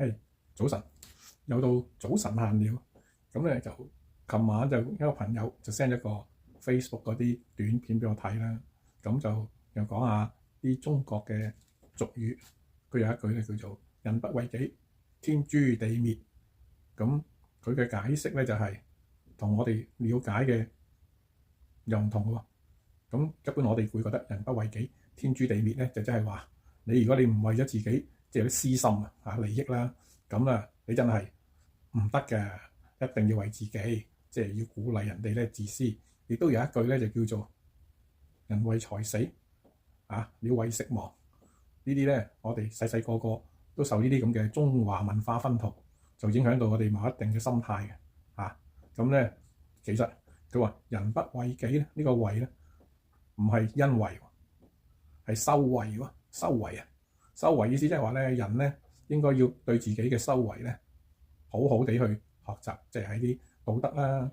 嘿，早晨，又到早晨閒聊。咁咧就琴晚就一個朋友就 send 一個 Facebook 嗰啲短片俾我睇啦。咁就又講下啲中國嘅俗語。佢有一句咧叫做人不為己，天誅地滅。咁佢嘅解釋咧就係同我哋了解嘅又唔同喎。咁一般我哋會覺得人不為己，天誅地滅咧，就即係話如果你唔為咗自己，即係有啲私心利益啦，咁你真係唔得嘅，一定要為自己，即係要鼓勵人哋咧自私。亦都有一句咧就叫做人為財死，鳥為食亡。呢啲咧我哋細細個都受呢啲咁嘅中華文化熏陶，就影響到我哋某一定嘅心態嘅。咁咧其實佢話人不為己咧，呢個為咧唔係因為，係修為喎。修為意思即係話咧，人咧應該要對自己嘅修為咧好好地去學習，即係喺啲道德啦、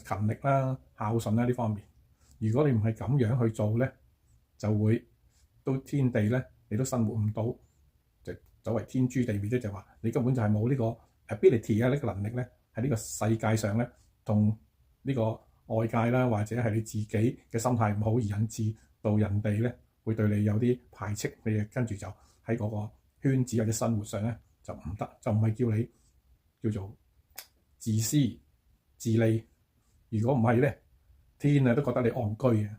勤力啦、孝順啦呢方面。如果你唔係咁樣去做咧，就會到天地咧你都生活唔到，就所謂天誅地滅咧，就話你根本就係冇呢個 ability 啊，呢個能力咧喺呢個世界上咧同呢個外界啦，或者係你自己嘅心態唔好而引致到人哋咧會對你有啲排斥，你跟住就喺嗰個圈子或者生活上咧就唔得，就唔係叫你叫做自私自利。如果唔係咧，天都覺得你戇居嘅。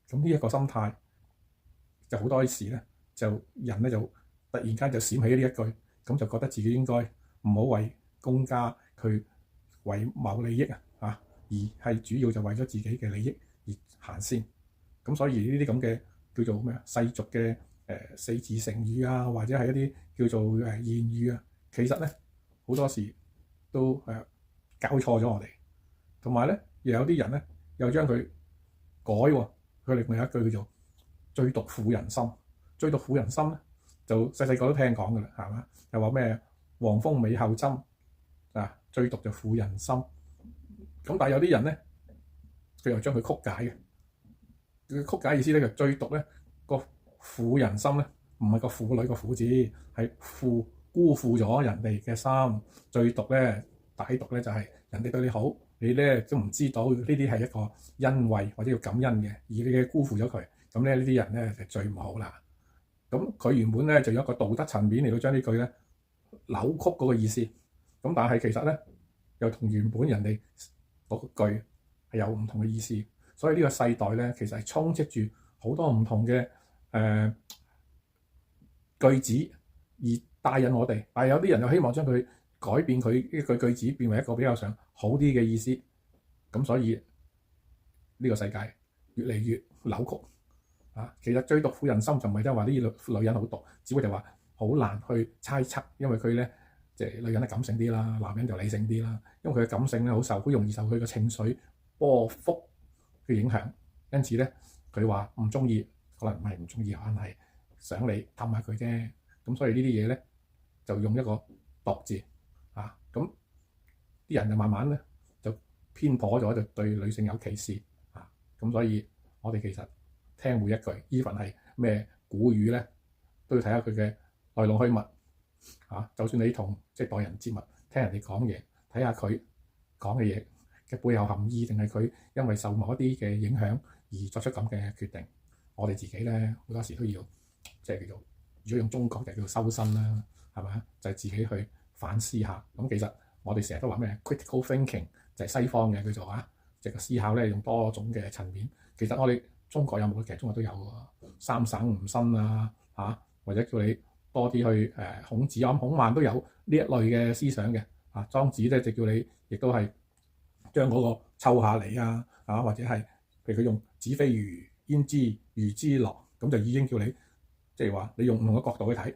咁呢一個心態就好多時咧，就人咧就突然間就閃起呢一句，咁就覺得自己應該唔好為公家去為謀利益而係主要就為咗自己嘅利益而行先。咁所以呢啲咁嘅叫做咩世俗嘅四字成語或者係一啲叫做諺語其實咧好多時都教錯咗我哋。同埋咧又有啲人咧又將佢改喎。佢另外有一句叫做最毒婦人心。最毒婦人心咧就細細個都聽講㗎啦，係嘛？又話咩黃蜂尾後針最毒就婦人心。咁但係有啲人咧佢又將佢曲解嘅。佢曲解意思咧就最毒咧個婦人心咧唔係個婦女個婦字，係辜負咗人哋嘅心。最毒咧歹毒咧就係人哋對你好，你咧都唔知道呢啲係一個恩惠或者要感恩嘅，而你嘅辜負咗佢，咁咧呢啲人咧就最唔好啦。咁佢原本咧就有一個道德層面嚟到將呢句咧扭曲嗰個意思，咁但係其實咧又同原本人哋嗰句係有唔同嘅意思。所以呢個世代咧其實係充斥住好多唔同嘅句子而帶引我哋，但係有啲人又希望將佢改變佢呢句句子變為一個比較上好啲嘅意思。咁所以呢個世界越嚟越扭曲其實最毒婦人心就唔係即係話啲女人好毒，只不過就話好難去猜測，因為佢咧即係女人係感性啲啦，男人就理性啲啦。因為佢嘅感性咧好容易受佢嘅情緒波幅嘅影響，因此咧佢話唔中意，可能唔係唔中意，可能係想你氹下佢啫。咁所以呢啲嘢咧就用一個毒字咁啲人就慢慢咧就偏頗咗，就對女性有歧視咁所以我哋其實聽每一句 even 係咩古語咧都要睇下佢嘅來龍去脈就算你同即係待人接物聽人哋講嘢，睇下佢講嘅嘢嘅背後含義，定係佢因為受某一啲嘅影響而作出咁嘅決定。我哋自己咧好多時都要即係叫做，如果用中國就叫做修身啦，係咪？就係自己去反思下。咁其實我哋成日都話咩 critical thinking 就係西方嘅叫做即係個思考咧用多種嘅層面。其實我哋中國有冇？其實中國都有喎，三省吾身或者叫你多啲去孔子孔孟都有呢一類嘅思想嘅莊子咧就叫你亦都係將嗰個抽下嚟或者係譬如佢用子非魚焉知魚之樂，咁就已經叫你即係話你用唔同嘅角度去睇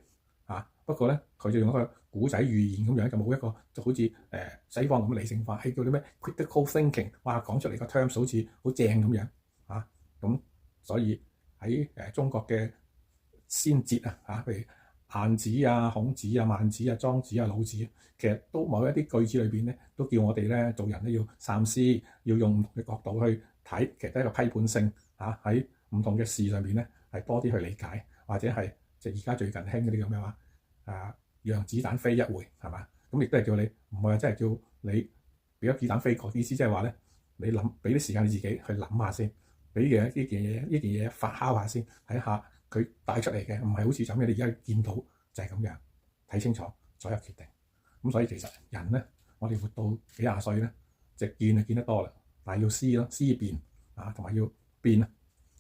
不過咧佢就用一個古仔寓言咁樣，就冇一個就好似西方咁理性化，係叫啲咩 critical thinking， 講出嚟個 terms 好似好正咁樣咁所以喺中國嘅先哲譬如晏子孔子孟子莊子老子，其實都某一啲句子裏邊咧都叫我哋咧做人咧要三思，要用唔同嘅角度去睇，其實都係一個批判性喺唔同嘅事上邊咧係多啲去理解，或者係即係而家最近興嗰啲咁樣讓子彈飛一回，係嘛？咁亦都係叫你唔係話真係叫你俾咗子彈飛過，意思即係話咧，你諗俾啲時間你自己去諗下先，俾嘅呢件嘢發酵下先，睇下佢帶出嚟嘅唔係好似咁樣，你而家見到就係咁樣，睇清楚再有決定。咁所以其實人咧，我哋活到幾廿歲咧，就見就見得多啦，但係要思咯，思辨啊，同埋要辯啊，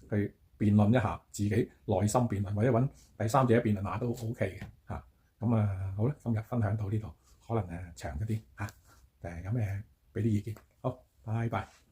去辯論一下自己內心辯論，或者揾第三者辯論下都 OK 嘅嚇。咁好啦，今日分享到呢度，可能長一啲嚇，有咩俾啲意見，好，拜拜。